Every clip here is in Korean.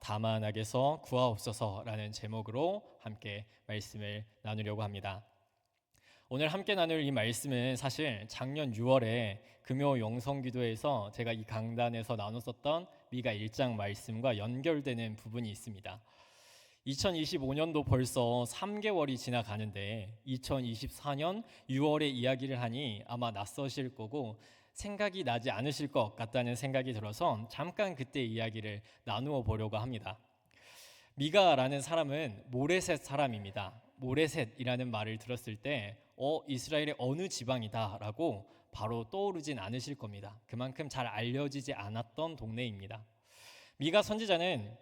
다만악에서 구하옵소서라는 제목으로 함께 말씀을 나누려고 합니다. 오늘 함께 나눌 이 말씀은 사실 작년 6월에 금요 영성기도에서 제가 이 강단에서 나눴었던 미가 1장 말씀과 연결되는 부분이 있습니다. 2025년도 벌써 3개월이 지나가는데 2024년 6월에 이야기를 하니 아마 낯서실 거고 생각이 나지 않으실 것 같다는 생각이 들어서 잠깐 그때 이야기를 나누어 보려고 합니다. 미가라는 사람은 모레셋 사람입니다. 모레셋이라는 말을 들었을 때 이스라엘의 어느 지방이다 라고 바로 떠오르진 않으실 겁니다. 그만큼 잘 알려지지 않았던 동네입니다. 미가 선지자는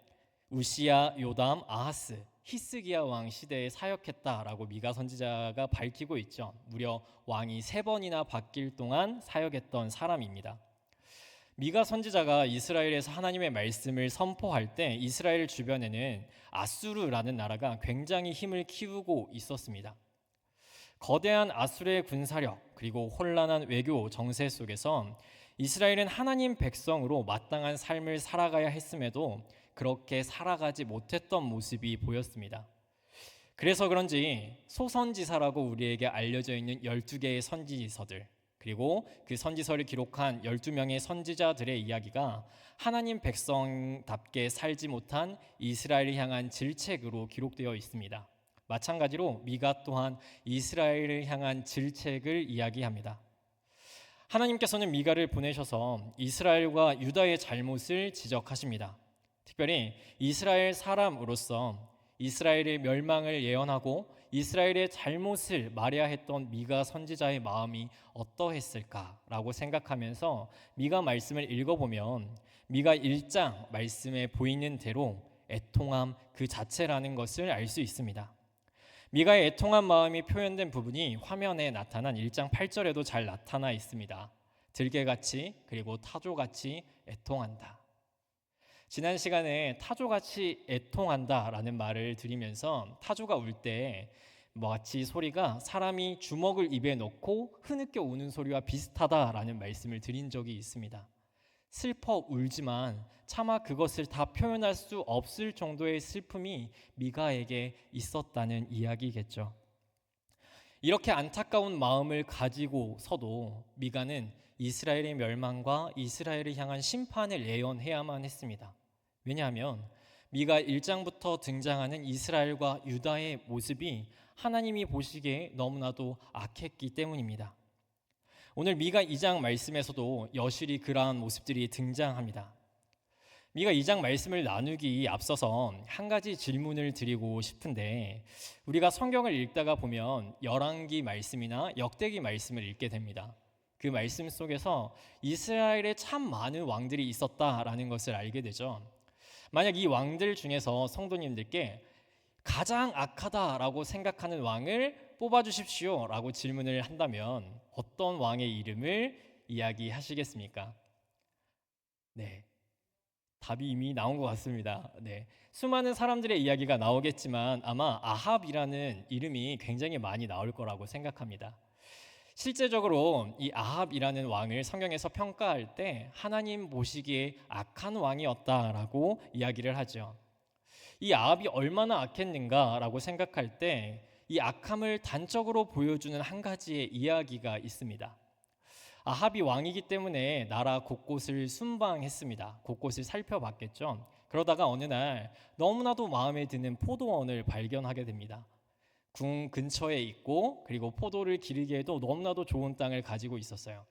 우시야, 요담, 아하스, 히스기야 왕 시대에 사역했다라고 미가 선지자가 밝히고 있죠. 무려 왕이 3번이나 바뀔 동안 사역했던 사람입니다. 미가 선지자가 이스라엘에서 하나님의 말씀을 선포할 때 이스라엘 주변에는 아수르라는 나라가 굉장히 힘을 키우고 있었습니다. 거대한 아수르의 군사력 그리고 혼란한 외교 정세 속에서 이스라엘은 하나님 백성으로 마땅한 삶을 살아가야 했음에도 그렇게 살아가지 못했던 모습이 보였습니다. 그래서 그런지 소선지사라고 우리에게 알려져 있는 12개의 선지서들 그리고 그 선지서를 기록한 12명의 선지자들의 이야기가 하나님 백성답게 살지 못한 이스라엘을 향한 질책으로 기록되어 있습니다. 마찬가지로 미가 또한 이스라엘을 향한 질책을 이야기합니다. 하나님께서는 미가를 보내셔서 이스라엘과 유다의 잘못을 지적하십니다. 특별히 이스라엘 사람으로서 이스라엘의 멸망을 예언하고 이스라엘의 잘못을 말해야 했던 미가 선지자의 마음이 어떠했을까라고 생각하면서 미가 말씀을 읽어보면 미가 1장 말씀에 보이는 대로 애통함 그 자체라는 것을 알 수 있습니다. 미가의 애통한 마음이 표현된 부분이 화면에 나타난 1장 8절에도 잘 나타나 있습니다. 들개같이 그리고 타조같이 애통한다. 지난 시간에 타조같이 애통한다라는 말을 드리면서 타조가 울 때 마치 소리가 사람이 주먹을 입에 넣고 흐느껴 우는 소리와 비슷하다라는 말씀을 드린 적이 있습니다. 슬퍼 울지만 차마 그것을 다 표현할 수 없을 정도의 슬픔이 미가에게 있었다는 이야기겠죠. 이렇게 안타까운 마음을 가지고서도 미가는 이스라엘의 멸망과 이스라엘을 향한 심판을 예언해야만 했습니다. 왜냐하면 미가 1장부터 등장하는 이스라엘과 유다의 모습이 하나님이 보시기에 너무나도 악했기 때문입니다. 오늘 미가 2장 말씀에서도 여실히 그러한 모습들이 등장합니다. 미가 2장 말씀을 나누기 앞서서 한 가지 질문을 드리고 싶은데 우리가 성경을 읽다가 보면 열왕기 말씀이나 역대기 말씀을 읽게 됩니다. 그 말씀 속에서 이스라엘에 참 많은 왕들이 있었다라는 것을 알게 되죠. 만약 이 왕들 중에서 성도님들께 가장 악하다라고 생각하는 왕을 뽑아주십시오 라고 질문을 한다면 어떤 왕의 이름을 이야기하시겠습니까? 네, 답이 이미 나온 것 같습니다. 네, 수많은 사람들의 이야기가 나오겠지만 아마 아합이라는 이름이 굉장히 많이 나올 거라고 생각합니다. 실제적으로 이 아합이라는 왕을 성경에서 평가할 때 하나님 보시기에 악한 왕이었다라고 이야기를 하죠. 이 아합이 얼마나 악했는가라고 생각할 때 이 악함을 단적으로 보여주는 한 가지의 이야기가 있습니다. 아합이 왕이기 때문에 나라 곳곳을 순방했습니다. 곳곳을 살펴봤겠죠. 그러다가 어느 날 너무나도 마음에 드는 포도원을 발견하게 됩니다. 궁 근처에 있고 그리고 포도를 기르기에도 너무나도 좋은 땅을 가지고 있었어요.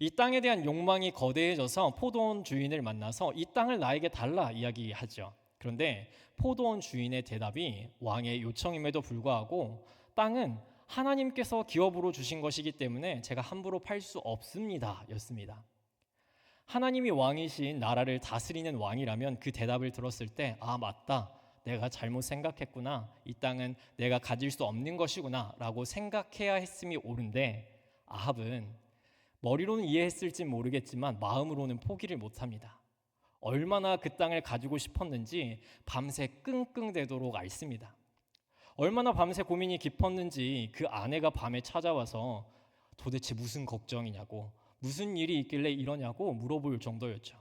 이 땅에 대한 욕망이 거대해져서 포도원 주인을 만나서 이 땅을 나에게 달라 이야기하죠. 그런데 포도원 주인의 대답이 왕의 요청임에도 불구하고 땅은 하나님께서 기업으로 주신 것이기 때문에 제가 함부로 팔 수 없습니다 였습니다. 하나님이 왕이신 나라를 다스리는 왕이라면 그 대답을 들었을 때 맞다, 내가 잘못 생각했구나, 이 땅은 내가 가질 수 없는 것이구나 라고 생각해야 했음이 옳은데 아합은 머리로는 이해했을지 모르겠지만 마음으로는 포기를 못합니다. 얼마나 그 땅을 가지고 싶었는지 밤새 끙끙대도록 앓습니다. 얼마나 밤새 고민이 깊었는지 그 아내가 밤에 찾아와서 도대체 무슨 걱정이냐고, 무슨 일이 있길래 이러냐고 물어볼 정도였죠.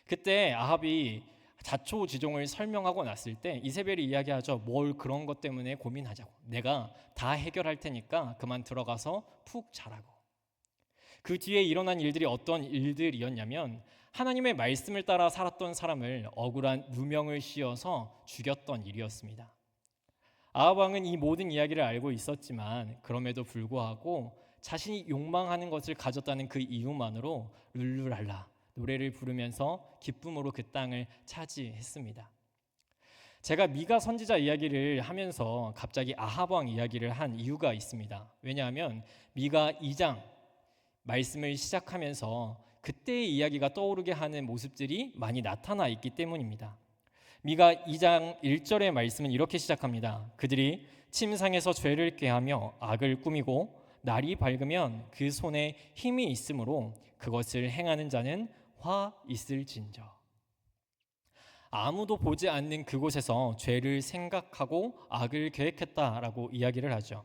그때 아합이 자초지종을 설명하고 났을 때 이세벨이 이야기하죠. 뭘 그런 것 때문에 고민하자고. 내가 다 해결할 테니까 그만 들어가서 푹 자라고. 그 뒤에 일어난 일들이 어떤 일들이었냐면 하나님의 말씀을 따라 살았던 사람을 억울한 누명을 씌워서 죽였던 일이었습니다. 아합 왕은 이 모든 이야기를 알고 있었지만 그럼에도 불구하고 자신이 욕망하는 것을 가졌다는 그 이유만으로 룰루랄라 노래를 부르면서 기쁨으로 그 땅을 차지했습니다. 제가 미가 선지자 이야기를 하면서 갑자기 아합 왕 이야기를 한 이유가 있습니다. 왜냐하면 미가 2장 말씀을 시작하면서 그때의 이야기가 떠오르게 하는 모습들이 많이 나타나 있기 때문입니다. 미가 2장 1절의 말씀은 이렇게 시작합니다. 그들이 침상에서 죄를 꾀하며 악을 꾸미고 날이 밝으면 그 손에 힘이 있으므로 그것을 행하는 자는 화 있을진저. 아무도 보지 않는 그곳에서 죄를 생각하고 악을 계획했다라고 이야기를 하죠.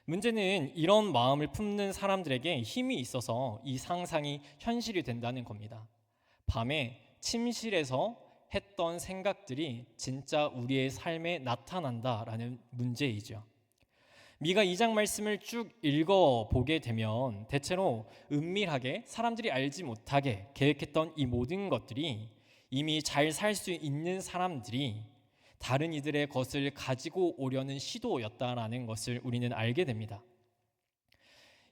문제는 이런 마음을 품는 사람들에게 힘이 있어서 이 상상이 현실이 된다는 겁니다. 밤에 침실에서 했던 생각들이 진짜 우리의 삶에 나타난다라는 문제이죠. 미가 2장 말씀을 쭉 읽어보게 되면 대체로 은밀하게 사람들이 알지 못하게 계획했던 이 모든 것들이 이미 잘 살 수 있는 사람들이 다른 이들의 것을 가지고 오려는 시도였다라는 것을 우리는 알게 됩니다.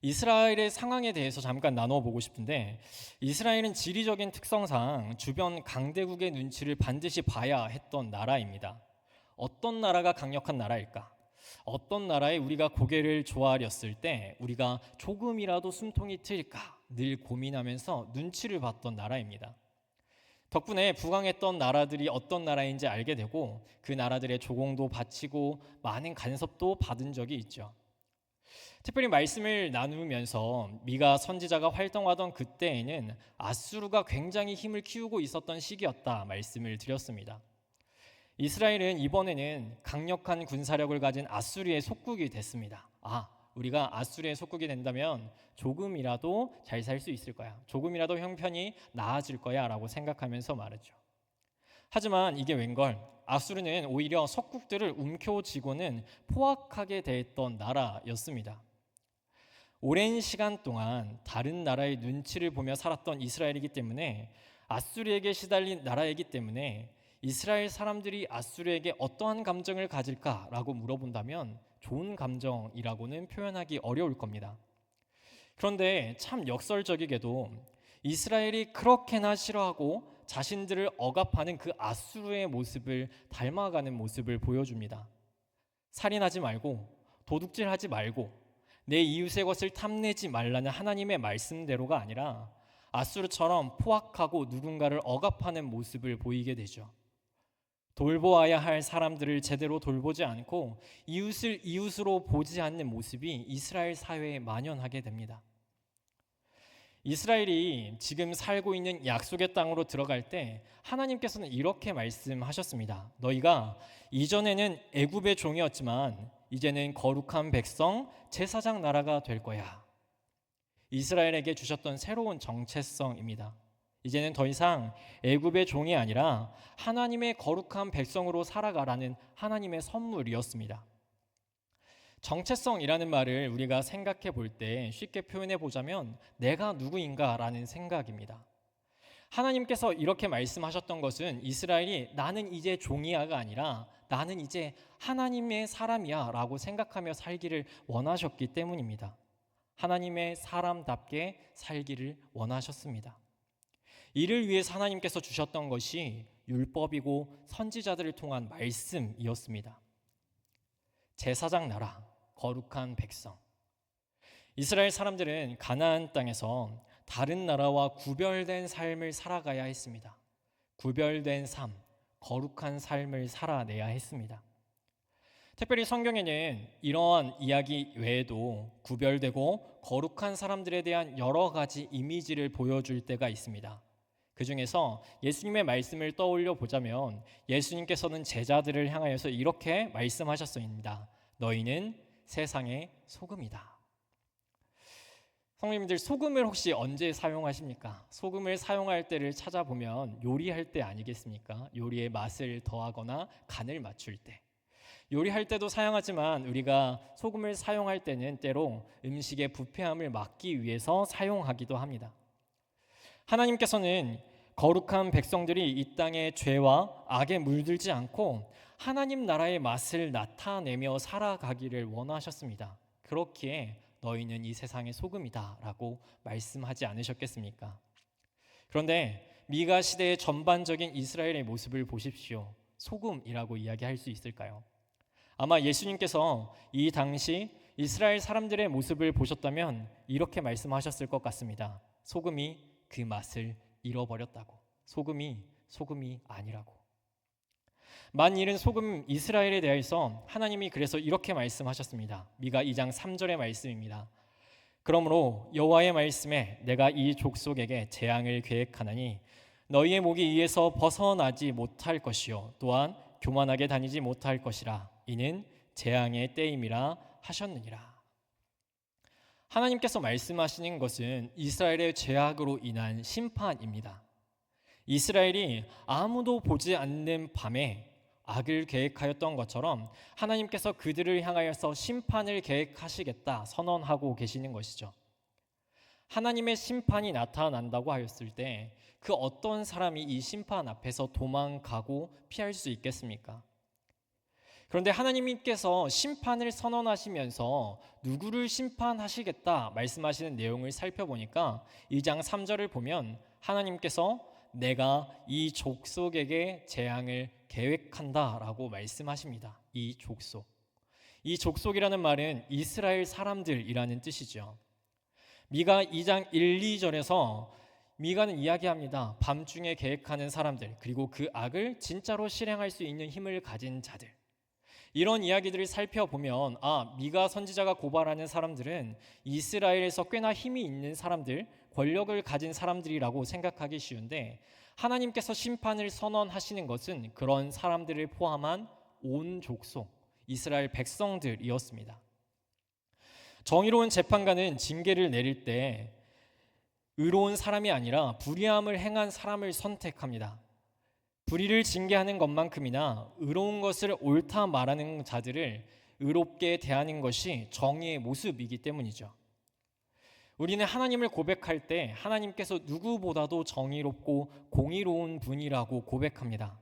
이스라엘의 상황에 대해서 잠깐 나눠보고 싶은데 이스라엘은 지리적인 특성상 주변 강대국의 눈치를 반드시 봐야 했던 나라입니다. 어떤 나라가 강력한 나라일까? 어떤 나라에 우리가 고개를 조아렸을 때 우리가 조금이라도 숨통이 트일까 늘 고민하면서 눈치를 봤던 나라입니다. 덕분에 부강했던 나라들이 어떤 나라인지 알게 되고 그 나라들의 조공도 바치고 많은 간섭도 받은 적이 있죠. 특별히 말씀을 나누면서 미가 선지자가 활동하던 그때에는 아수르가 굉장히 힘을 키우고 있었던 시기였다 말씀을 드렸습니다. 이스라엘은 이번에는 강력한 군사력을 가진 아수르의 속국이 됐습니다. 우리가 아수르의 속국이 된다면 조금이라도 잘 살 수 있을 거야. 조금이라도 형편이 나아질 거야 라고 생각하면서 말이죠. 하지만 이게 웬걸 아수르는 오히려 석국들을 움켜쥐고는 포악하게 대했던 나라였습니다. 오랜 시간 동안 다른 나라의 눈치를 보며 살았던 이스라엘이기 때문에 아수르에게 시달린 나라이기 때문에 이스라엘 사람들이 아수르에게 어떠한 감정을 가질까라고 물어본다면 좋은 감정이라고는 표현하기 어려울 겁니다. 그런데 참 역설적이게도 이스라엘이 그렇게나 싫어하고 자신들을 억압하는 그 아수르의 모습을 닮아가는 모습을 보여줍니다. 살인하지 말고 도둑질하지 말고 내 이웃의 것을 탐내지 말라는 하나님의 말씀대로가 아니라 아수르처럼 포악하고 누군가를 억압하는 모습을 보이게 되죠. 돌보아야 할 사람들을 제대로 돌보지 않고 이웃을 이웃으로 보지 않는 모습이 이스라엘 사회에 만연하게 됩니다. 이스라엘이 지금 살고 있는 약속의 땅으로 들어갈 때 하나님께서는 이렇게 말씀하셨습니다. 너희가 이전에는 애굽의 종이었지만 이제는 거룩한 백성 제사장 나라가 될 거야. 이스라엘에게 주셨던 새로운 정체성입니다. 이제는 더 이상 애굽의 종이 아니라 하나님의 거룩한 백성으로 살아가라는 하나님의 선물이었습니다. 정체성이라는 말을 우리가 생각해 볼 때 쉽게 표현해 보자면 내가 누구인가라는 생각입니다. 하나님께서 이렇게 말씀하셨던 것은 이스라엘이 나는 이제 종이야가 아니라 나는 이제 하나님의 사람이야 라고 생각하며 살기를 원하셨기 때문입니다. 하나님의 사람답게 살기를 원하셨습니다. 이를 위해서 하나님께서 주셨던 것이 율법이고 선지자들을 통한 말씀이었습니다. 제사장 나라, 거룩한 백성. 이스라엘 사람들은 가나안 땅에서 다른 나라와 구별된 삶을 살아가야 했습니다. 구별된 삶, 거룩한 삶을 살아내야 했습니다. 특별히 성경에는 이러한 이야기 외에도 구별되고 거룩한 사람들에 대한 여러 가지 이미지를 보여줄 때가 있습니다. 그 중에서 예수님의 말씀을 떠올려 보자면 예수님께서는 제자들을 향하여서 이렇게 말씀하셨습니다. 너희는 세상의 소금이다. 성도님들, 소금을 혹시 언제 사용하십니까? 소금을 사용할 때를 찾아보면 요리할 때 아니겠습니까? 요리의 맛을 더하거나 간을 맞출 때. 요리할 때도 사용하지만 우리가 소금을 사용할 때는 때로 음식의 부패함을 막기 위해서 사용하기도 합니다. 하나님께서는 거룩한 백성들이 이 땅의 죄와 악에 물들지 않고 하나님 나라의 맛을 나타내며 살아가기를 원하셨습니다. 그렇기에 너희는 이 세상의 소금이다 라고 말씀하지 않으셨겠습니까? 그런데 미가 시대의 전반적인 이스라엘의 모습을 보십시오. 소금이라고 이야기할 수 있을까요? 아마 예수님께서 이 당시 이스라엘 사람들의 모습을 보셨다면 이렇게 말씀하셨을 것 같습니다. 소금이 그 맛을 잃어버렸다고. 소금이 아니라고. 만일은 소금 이스라엘에 대해서 하나님이 그래서 이렇게 말씀하셨습니다. 미가 2장 3절의 말씀입니다. 그러므로 여호와의 말씀에 내가 이 족속에게 재앙을 계획하나니 너희의 목이 이에서 벗어나지 못할 것이요 또한 교만하게 다니지 못할 것이라. 이는 재앙의 때임이라 하셨느니라. 하나님께서 말씀하시는 것은 이스라엘의 죄악으로 인한 심판입니다. 이스라엘이 아무도 보지 않는 밤에 악을 계획하였던 것처럼 하나님께서 그들을 향하여서 심판을 계획하시겠다 선언하고 계시는 것이죠. 하나님의 심판이 나타난다고 하였을 때 그 어떤 사람이 이 심판 앞에서 도망가고 피할 수 있겠습니까? 그런데 하나님께서 심판을 선언하시면서 누구를 심판하시겠다 말씀하시는 내용을 살펴보니까 2장 3절을 보면 하나님께서 내가 이 족속에게 재앙을 계획한다라고 말씀하십니다. 이 족속이라는 말은 이스라엘 사람들이라는 뜻이죠. 미가 2장 1, 2절에서 미가는 이야기합니다. 밤중에 계획하는 사람들, 그리고 그 악을 진짜로 실행할 수 있는 힘을 가진 자들. 이런 이야기들을 살펴보면 미가 선지자가 고발하는 사람들은 이스라엘에서 꽤나 힘이 있는 사람들, 권력을 가진 사람들이라고 생각하기 쉬운데 하나님께서 심판을 선언하시는 것은 그런 사람들을 포함한 온 족속, 이스라엘 백성들이었습니다. 정의로운 재판관은 징계를 내릴 때 의로운 사람이 아니라 불의함을 행한 사람을 선택합니다. 불의를 징계하는 것만큼이나 의로운 것을 옳다 말하는 자들을 의롭게 대하는 것이 정의의 모습이기 때문이죠. 우리는 하나님을 고백할 때 하나님께서 누구보다도 정의롭고 공의로운 분이라고 고백합니다.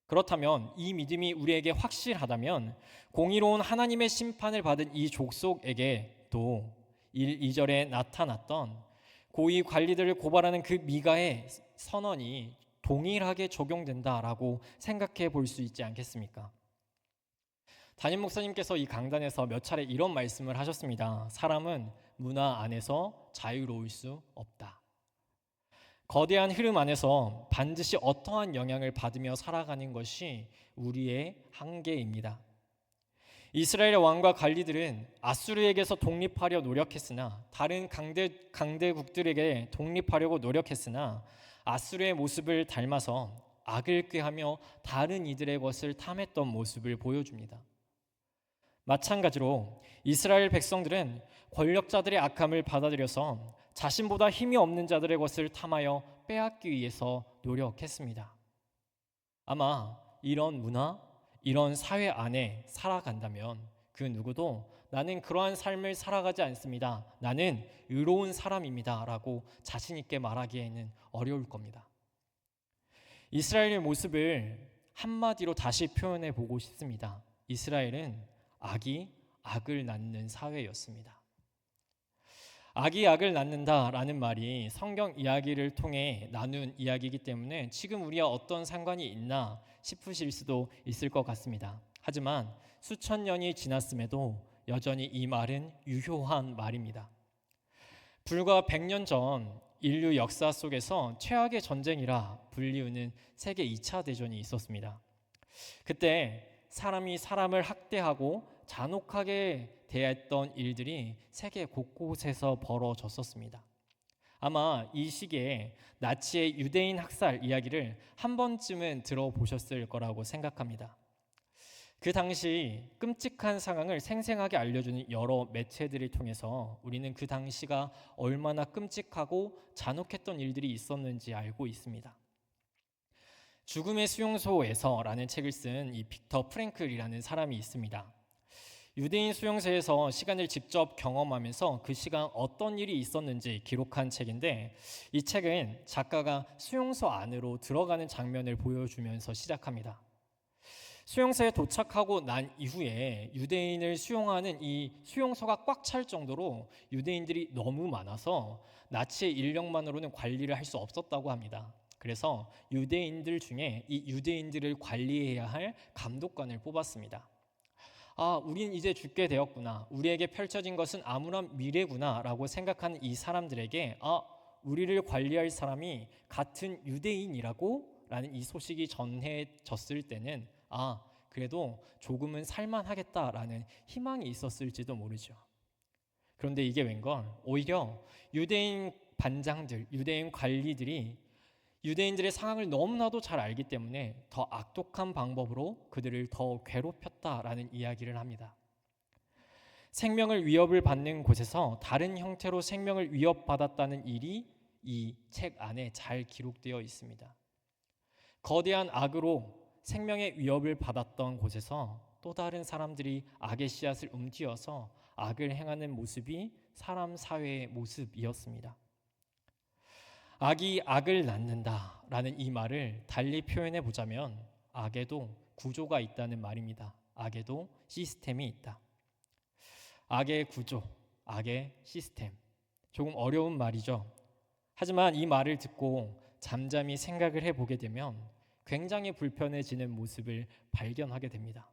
그렇다면 이 믿음이 우리에게 확실하다면 공의로운 하나님의 심판을 받은 이 족속에게 또 2절에 나타났던 고위 관리들을 고발하는 그 미가의 선언이 동일하게 적용된다라고 생각해 볼 수 있지 않겠습니까? 담임 목사님께서 이 강단에서 몇 차례 이런 말씀을 하셨습니다. 사람은 문화 안에서 자유로울 수 없다. 거대한 흐름 안에서 반드시 어떠한 영향을 받으며 살아가는 것이 우리의 한계입니다. 이스라엘의 왕과 관리들은 아수르에게서 독립하려 노력했으나 다른 강대국들에게 독립하려고 노력했으나 아수르의 모습을 닮아서 악을 꾀하며 다른 이들의 것을 탐했던 모습을 보여줍니다. 마찬가지로 이스라엘 백성들은 권력자들의 악함을 받아들여서 자신보다 힘이 없는 자들의 것을 탐하여 빼앗기 위해서 노력했습니다. 아마 이런 문화, 이런 사회 안에 살아간다면 그 누구도 나는 그러한 삶을 살아가지 않습니다. 나는 의로운 사람입니다. 라고 자신 있게 말하기에는 어려울 겁니다. 이스라엘의 모습을 한마디로 다시 표현해 보고 싶습니다. 이스라엘은 악이 악을 낳는 사회였습니다. 악이 악을 낳는다라는 말이 성경 이야기를 통해 나눈 이야기이기 때문에 지금 우리와 어떤 상관이 있나 싶으실 수도 있을 것 같습니다. 하지만 수천 년이 지났음에도 여전히 이 말은 유효한 말입니다. 불과 100년 전 인류 역사 속에서 최악의 전쟁이라 불리우는 세계 2차 대전이 있었습니다. 그때 사람이 사람을 학대하고 잔혹하게 대했던 일들이 세계 곳곳에서 벌어졌었습니다. 아마 이 시기에 나치의 유대인 학살 이야기를 한 번쯤은 들어보셨을 거라고 생각합니다. 그 당시 끔찍한 상황을 생생하게 알려주는 여러 매체들을 통해서 우리는 그 당시가 얼마나 끔찍하고 잔혹했던 일들이 있었는지 알고 있습니다. 죽음의 수용소에서라는 책을 쓴 이 빅터 프랭클이라는 사람이 있습니다. 유대인 수용소에서 시간을 직접 경험하면서 그 시간 어떤 일이 있었는지 기록한 책인데, 이 책은 작가가 수용소 안으로 들어가는 장면을 보여주면서 시작합니다. 수용소에 도착하고 난 이후에 유대인을 수용하는 이 수용소가 꽉 찰 정도로 유대인들이 너무 많아서 나치의 인력만으로는 관리를 할 수 없었다고 합니다. 그래서 유대인들 중에 이 유대인들을 관리해야 할 감독관을 뽑았습니다. 우린 이제 죽게 되었구나. 우리에게 펼쳐진 것은 암울한 미래구나 라고 생각하는 이 사람들에게 우리를 관리할 사람이 같은 유대인이라고 라는 이 소식이 전해졌을 때는 그래도 조금은 살만하겠다라는 희망이 있었을지도 모르죠. 그런데 이게 웬걸, 오히려 유대인 반장들, 유대인 관리들이 유대인들의 상황을 너무나도 잘 알기 때문에 더 악독한 방법으로 그들을 더 괴롭혔다라는 이야기를 합니다. 생명을 위협을 받는 곳에서 다른 형태로 생명을 위협받았다는 일이 이 책 안에 잘 기록되어 있습니다. 거대한 악으로 생명의 위협을 받았던 곳에서 또 다른 사람들이 악의 씨앗을 움튀어서 악을 행하는 모습이 사람 사회의 모습이었습니다. 악이 악을 낳는다라는 이 말을 달리 표현해 보자면 악에도 구조가 있다는 말입니다. 악에도 시스템이 있다. 악의 구조, 악의 시스템. 조금 어려운 말이죠. 하지만 이 말을 듣고 잠잠히 생각을 해보게 되면 굉장히 불편해지는 모습을 발견하게 됩니다.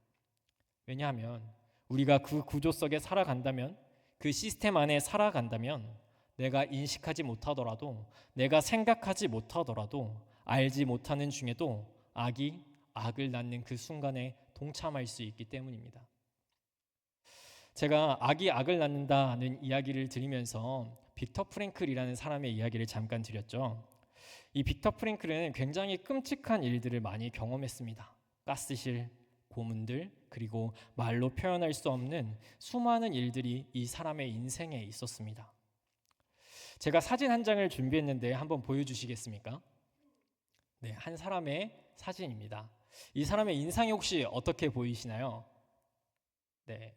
왜냐하면 우리가 그 구조 속에 살아간다면, 그 시스템 안에 살아간다면 내가 인식하지 못하더라도, 내가 생각하지 못하더라도, 알지 못하는 중에도 악이 악을 낳는 그 순간에 동참할 수 있기 때문입니다. 제가 악이 악을 낳는다는 이야기를 드리면서 빅터 프랭클이라는 사람의 이야기를 잠깐 드렸죠. 이 빅터 프랭클은 굉장히 끔찍한 일들을 많이 경험했습니다. 가스실, 고문들, 그리고 말로 표현할 수 없는 수많은 일들이 이 사람의 인생에 있었습니다. 제가 사진 한 장을 준비했는데 한번 보여주시겠습니까? 네, 한 사람의 사진입니다. 이 사람의 인상이 혹시 어떻게 보이시나요? 네,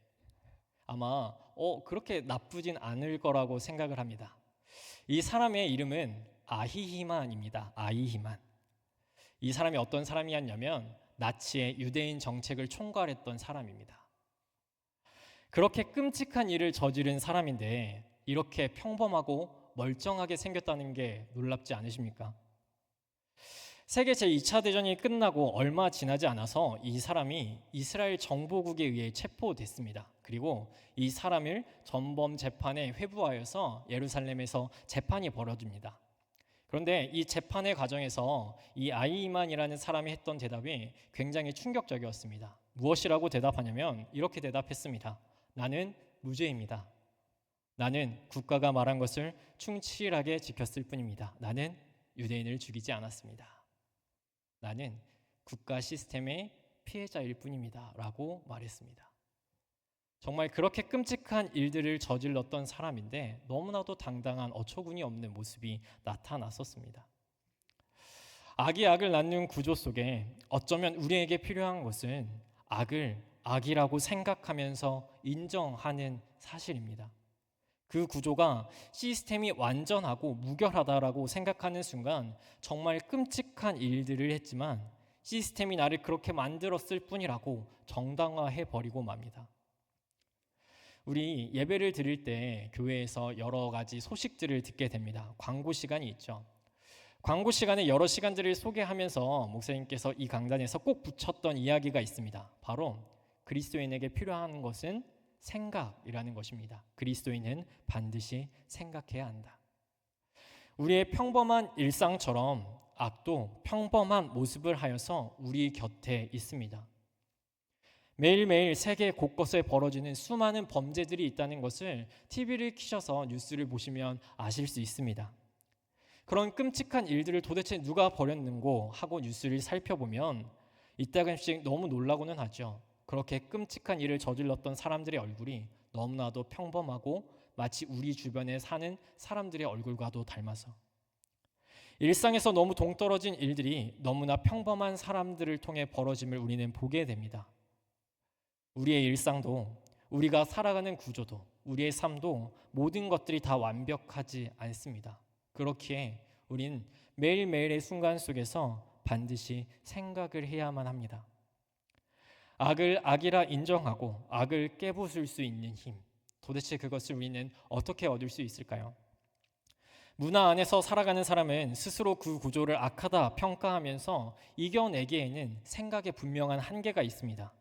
아마 그렇게 나쁘진 않을 거라고 생각을 합니다. 이 사람의 이름은 아히히만입니다. 아히히만. 이 사람이 어떤 사람이었냐면 나치의 유대인 정책을 총괄했던 사람입니다. 그렇게 끔찍한 일을 저지른 사람인데 이렇게 평범하고 멀쩡하게 생겼다는 게 놀랍지 않으십니까? 세계 제2차 대전이 끝나고 얼마 지나지 않아서 이 사람이 이스라엘 정보국에 의해 체포됐습니다. 그리고 이 사람을 전범 재판에 회부하여서 예루살렘에서 재판이 벌어집니다. 그런데 이 재판의 과정에서 이 아이만이라는 사람이 했던 대답이 굉장히 충격적이었습니다. 무엇이라고 대답하냐면 이렇게 대답했습니다. 나는 무죄입니다. 나는 국가가 말한 것을 충실하게 지켰을 뿐입니다. 나는 유대인을 죽이지 않았습니다. 나는 국가 시스템의 피해자일 뿐입니다. 라고 말했습니다. 정말 그렇게 끔찍한 일들을 저질렀던 사람인데 너무나도 당당한 어처구니 없는 모습이 나타났었습니다. 악이 악을 낳는 구조 속에 어쩌면 우리에게 필요한 것은 악을 악이라고 생각하면서 인정하는 사실입니다. 그 구조가 시스템이 완전하고 무결하다라고 생각하는 순간 정말 끔찍한 일들을 했지만 시스템이 나를 그렇게 만들었을 뿐이라고 정당화해 버리고 맙니다. 우리 예배를 드릴 때 교회에서 여러 가지 소식들을 듣게 됩니다. 광고 시간이 있죠. 광고 시간에 여러 시간들을 소개하면서 목사님께서 이 강단에서 꼭 붙였던 이야기가 있습니다. 바로 그리스도인에게 필요한 것은 생각이라는 것입니다. 그리스도인은 반드시 생각해야 한다. 우리의 평범한 일상처럼 악도 평범한 모습을 하여서 우리 곁에 있습니다. 매일매일 세계 곳곳에 벌어지는 수많은 범죄들이 있다는 것을 TV를 켜셔서 뉴스를 보시면 아실 수 있습니다. 그런 끔찍한 일들을 도대체 누가 벌였는고 하고 뉴스를 살펴보면 이따금씩 너무 놀라고는 하죠. 그렇게 끔찍한 일을 저질렀던 사람들의 얼굴이 너무나도 평범하고 마치 우리 주변에 사는 사람들의 얼굴과도 닮아서 일상에서 너무 동떨어진 일들이 너무나 평범한 사람들을 통해 벌어짐을 우리는 보게 됩니다. 우리의 일상도, 우리가 살아가는 구조도, 우리의 삶도 모든 것들이 다 완벽하지 않습니다. 그렇기에 우린 매일매일의 순간 속에서 반드시 생각을 해야만 합니다. 악을 악이라 인정하고 악을 깨부술 수 있는 힘, 도대체 그것을 우리는 어떻게 얻을 수 있을까요? 문화 안에서 살아가는 사람은 스스로 그 구조를 악하다 평가하면서 이겨내기에는 생각에 분명한 한계가 있습니다.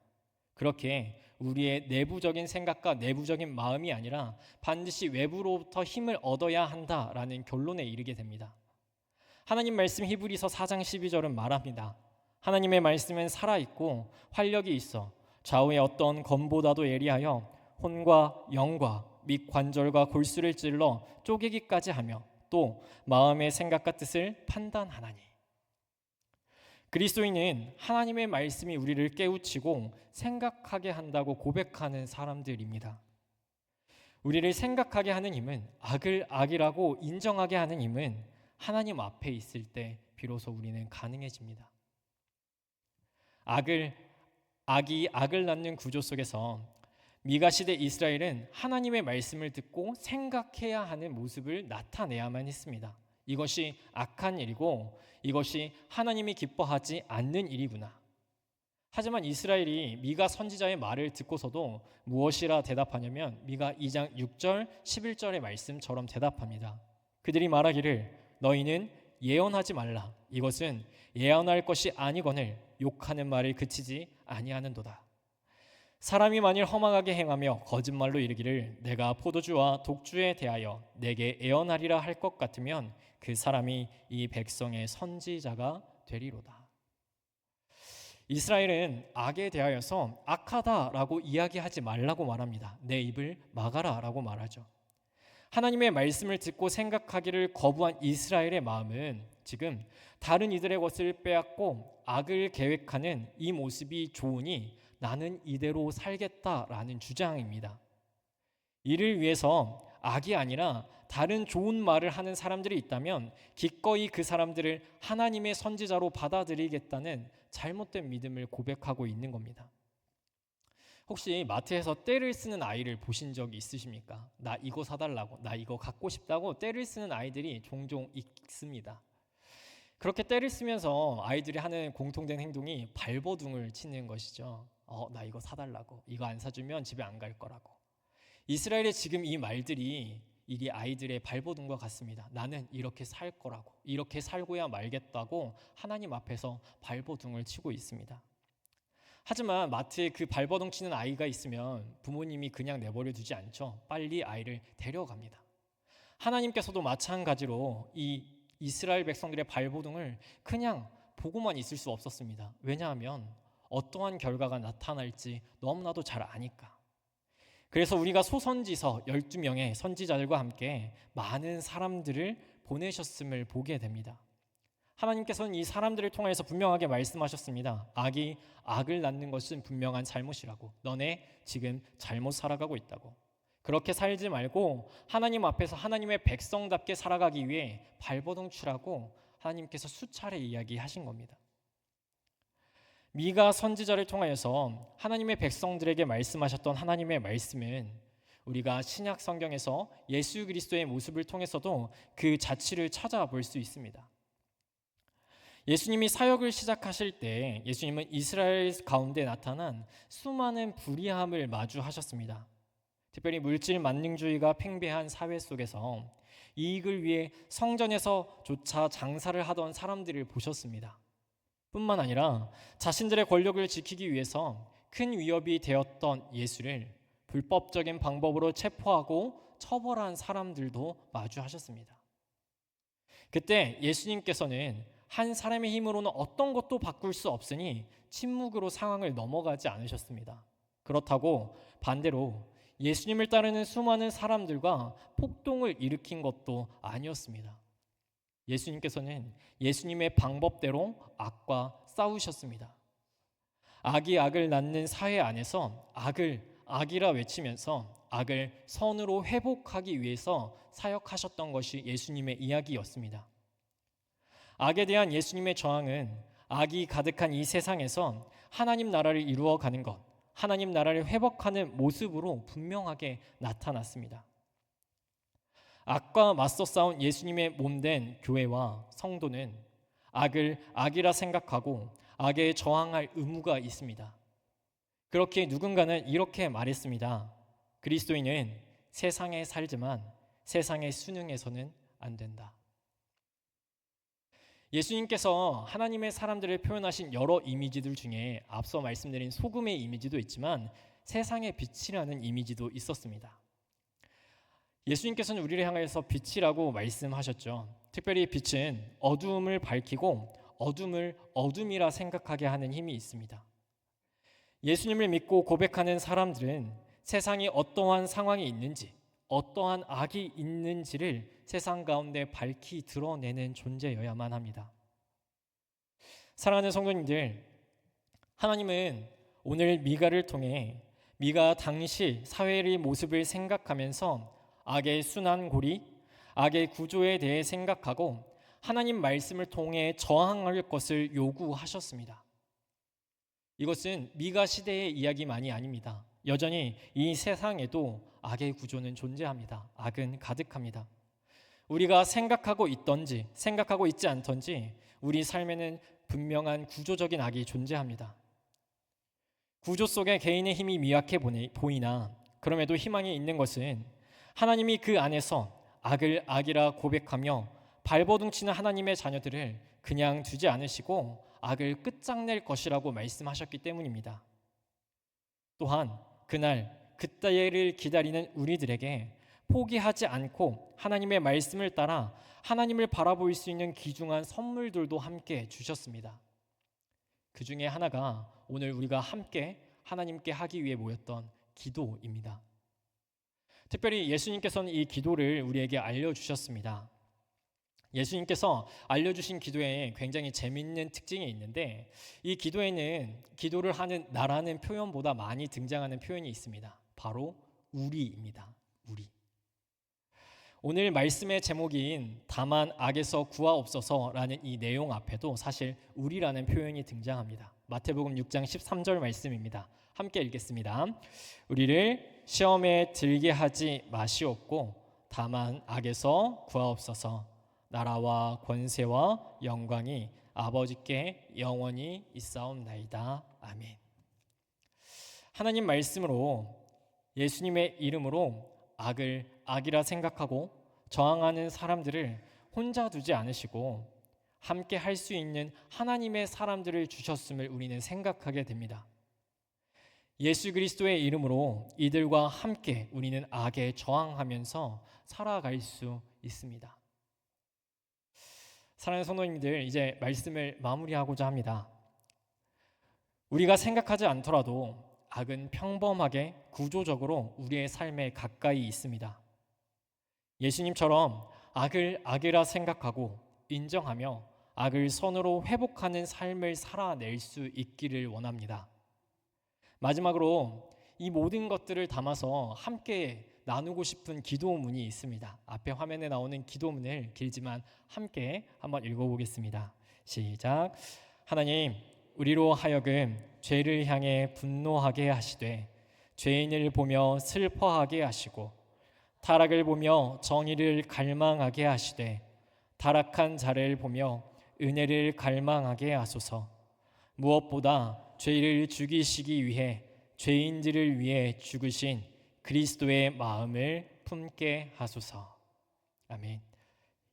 그렇게 우리의 내부적인 생각과 내부적인 마음이 아니라 반드시 외부로부터 힘을 얻어야 한다라는 결론에 이르게 됩니다. 하나님 말씀 히브리서 4장 12절은 말합니다. 하나님의 말씀은 살아있고 활력이 있어 좌우의 어떤 검보다도 예리하여 혼과 영과 및 관절과 골수를 찔러 쪼개기까지 하며 또 마음의 생각과 뜻을 판단하나니. 그리스도인은 하나님의 말씀이 우리를 깨우치고 생각하게 한다고 고백하는 사람들입니다. 우리를 생각하게 하는 힘은, 악을 악이라고 인정하게 하는 힘은 하나님 앞에 있을 때 비로소 우리는 가능해집니다. 악이 악을 낳는 구조 속에서 미가 시대 이스라엘은 하나님의 말씀을 듣고 생각해야 하는 모습을 나타내야만 했습니다. 이것이 악한 일이고 이것이 하나님이 기뻐하지 않는 일이구나. 하지만 이스라엘이 미가 선지자의 말을 듣고서도 무엇이라 대답하냐면 미가 2장 6절 11절의 말씀처럼 대답합니다. 그들이 말하기를 너희는 예언하지 말라. 이것은 예언할 것이 아니거늘 욕하는 말을 그치지 아니하는도다. 사람이 만일 허망하게 행하며 거짓말로 이르기를 내가 포도주와 독주에 대하여 내게 예언하리라 할 것 같으면 그 사람이 이 백성의 선지자가 되리로다. 이스라엘은 악에 대하여서 악하다라고 이야기하지 말라고 말합니다. 내 입을 막아라라고 말하죠. 하나님의 말씀을 듣고 생각하기를 거부한 이스라엘의 마음은 지금 다른 이들의 것을 빼앗고 악을 계획하는 이 모습이 좋으니 나는 이대로 살겠다라는 주장입니다. 이를 위해서 악이 아니라 다른 좋은 말을 하는 사람들이 있다면 기꺼이 그 사람들을 하나님의 선지자로 받아들이겠다는 잘못된 믿음을 고백하고 있는 겁니다. 혹시 마트에서 떼를 쓰는 아이를 보신 적이 있으십니까? 나 이거 사달라고, 나 이거 갖고 싶다고 떼를 쓰는 아이들이 종종 있습니다. 그렇게 떼를 쓰면서 아이들이 하는 공통된 행동이 발버둥을 치는 것이죠. 나 이거 사달라고, 이거 안 사주면 집에 안 갈 거라고. 이스라엘의 지금 이 말들이 이 아이들의 발버둥과 같습니다. 나는 이렇게 살 거라고, 이렇게 살고야 말겠다고 하나님 앞에서 발버둥을 치고 있습니다. 하지만 마트에 그 발버둥 치는 아이가 있으면 부모님이 그냥 내버려 두지 않죠. 빨리 아이를 데려갑니다. 하나님께서도 마찬가지로 이 이스라엘 백성들의 발버둥을 그냥 보고만 있을 수 없었습니다. 왜냐하면 어떠한 결과가 나타날지 너무나도 잘 아니까. 그래서 우리가 소선지서 12명의 선지자들과 함께 많은 사람들을 보내셨음을 보게 됩니다. 하나님께서는 이 사람들을 통해서 분명하게 말씀하셨습니다. 악이 악을 낳는 것은 분명한 잘못이라고. 너네 지금 잘못 살아가고 있다고. 그렇게 살지 말고 하나님 앞에서 하나님의 백성답게 살아가기 위해 발버둥 치라고 하나님께서 수차례 이야기하신 겁니다. 미가 선지자를 통하여서 하나님의 백성들에게 말씀하셨던 하나님의 말씀은 우리가 신약 성경에서 예수 그리스도의 모습을 통해서도 그 자취를 찾아볼 수 있습니다. 예수님이 사역을 시작하실 때 예수님은 이스라엘 가운데 나타난 수많은 불의함을 마주하셨습니다. 특별히 물질 만능주의가 팽배한 사회 속에서 이익을 위해 성전에서조차 장사를 하던 사람들을 보셨습니다. 뿐만 아니라 자신들의 권력을 지키기 위해서 큰 위협이 되었던 예수를 불법적인 방법으로 체포하고 처벌한 사람들도 마주하셨습니다. 그때 예수님께서는 한 사람의 힘으로는 어떤 것도 바꿀 수 없으니 침묵으로 상황을 넘어가지 않으셨습니다. 그렇다고 반대로 예수님을 따르는 수많은 사람들과 폭동을 일으킨 것도 아니었습니다. 예수님께서는 예수님의 방법대로 악과 싸우셨습니다. 악이 악을 낳는 사회 안에서 악을 악이라 외치면서 악을 선으로 회복하기 위해서 사역하셨던 것이 예수님의 이야기였습니다. 악에 대한 예수님의 저항은 악이 가득한 이 세상에서 하나님 나라를 이루어가는 것, 하나님 나라를 회복하는 모습으로 분명하게 나타났습니다. 악과 맞서 싸운 예수님의 몸된 교회와 성도는 악을 악이라 생각하고 악에 저항할 의무가 있습니다. 그렇게 누군가는 이렇게 말했습니다. 그리스도인은 세상에 살지만 세상의 순응해서는 안 된다. 예수님께서 하나님의 사람들을 표현하신 여러 이미지들 중에 앞서 말씀드린 소금의 이미지도 있지만 세상의 빛이라는 이미지도 있었습니다. 예수님께서는 우리를 향해서 빛이라고 말씀하셨죠. 특별히 빛은 어두움을 밝히고 어둠을 어둠이라 생각하게 하는 힘이 있습니다. 예수님을 믿고 고백하는 사람들은 세상에 어떠한 상황이 있는지, 어떠한 악이 있는지를 세상 가운데 밝히 드러내는 존재여야만 합니다. 사랑하는 성도님들, 하나님은 오늘 미가를 통해 미가 당시 사회의 모습을 생각하면서 악의 순환 고리, 악의 구조에 대해 생각하고 하나님 말씀을 통해 저항할 것을 요구하셨습니다. 이것은 미가 시대의 이야기만이 아닙니다. 여전히 이 세상에도 악의 구조는 존재합니다. 악은 가득합니다. 우리가 생각하고 있던지 생각하고 있지 않던지 우리 삶에는 분명한 구조적인 악이 존재합니다. 구조 속에 개인의 힘이 미약해 보이나 그럼에도 희망이 있는 것은 하나님이 그 안에서 악을 악이라 고백하며 발버둥치는 하나님의 자녀들을 그냥 두지 않으시고 악을 끝장낼 것이라고 말씀하셨기 때문입니다. 또한 그날 그때를 기다리는 우리들에게 포기하지 않고 하나님의 말씀을 따라 하나님을 바라볼 수 있는 귀중한 선물들도 함께 주셨습니다. 그 중에 하나가 오늘 우리가 함께 하나님께 하기 위해 모였던 기도입니다. 특별히 예수님께서는 이 기도를 우리에게 알려주셨습니다. 예수님께서 알려주신 기도에 굉장히 재미있는 특징이 있는데 이 기도에는 기도를 하는 나라는 표현보다 많이 등장하는 표현이 있습니다. 바로 우리입니다. 우리. 오늘 말씀의 제목인 다만 악에서 구하옵소서라는 이 내용 앞에도 사실 우리라는 표현이 등장합니다. 마태복음 6장 13절 말씀입니다. 함께 읽겠습니다. 우리를 시험에 들게 하지 마시옵고 다만 악에서 구하옵소서. 나라와 권세와 영광이 아버지께 영원히 있사옵나이다. 아멘. 하나님 말씀으로 예수님의 이름으로 악을 악이라 생각하고 저항하는 사람들을 혼자 두지 않으시고 함께 할 수 있는 하나님의 사람들을 주셨음을 우리는 생각하게 됩니다. 예수 그리스도의 이름으로 이들과 함께 우리는 악에 저항하면서 살아갈 수 있습니다. 사랑하는 성도님들, 이제 말씀을 마무리하고자 합니다. 우리가 생각하지 않더라도 악은 평범하게 구조적으로 우리의 삶에 가까이 있습니다. 예수님처럼 악을 악이라 생각하고 인정하며 악을 선으로 회복하는 삶을 살아낼 수 있기를 원합니다. 마지막으로 이 모든 것들을 담아서 함께 나누고 싶은 기도문이 있습니다. 앞에 화면에 나오는 기도문을 길지만 함께 한번 읽어보겠습니다. 시작. 하나님, 우리로 하여금 죄를 향해 분노하게 하시되 죄인을 보며 슬퍼하게 하시고 타락을 보며 정의를 갈망하게 하시되 타락한 자를 보며 은혜를 갈망하게 하소서. 무엇보다 죄를 죽이시기 위해 죄인들을 위해 죽으신 그리스도의 마음을 품게 하소서. 아멘.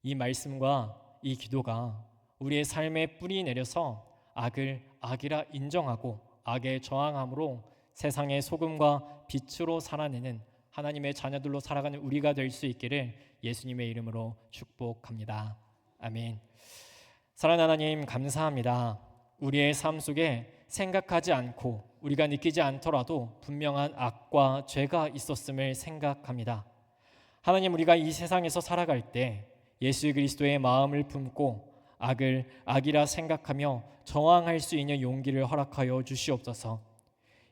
이 말씀과 이 기도가 우리의 삶에 뿌리 내려서 악을 악이라 인정하고 악에 저항함으로 세상의 소금과 빛으로 살아내는 하나님의 자녀들로 살아가는 우리가 될 수 있기를 예수님의 이름으로 축복합니다. 아멘. 사랑하는 하나님, 감사합니다. 우리의 삶 속에 생각하지 않고 우리가 느끼지 않더라도 분명한 악과 죄가 있었음을 생각합니다. 하나님, 우리가 이 세상에서 살아갈 때 예수 그리스도의 마음을 품고 악을 악이라 생각하며 저항할 수 있는 용기를 허락하여 주시옵소서.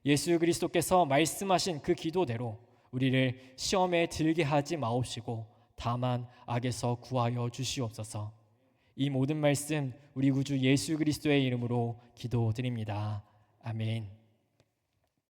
예수 그리스도께서 말씀하신 그 기도대로 우리를 시험에 들게 하지 마옵시고 다만 악에서 구하여 주시옵소서. 이 모든 말씀 우리 구주 예수 그리스도의 이름으로 기도드립니다. 아멘.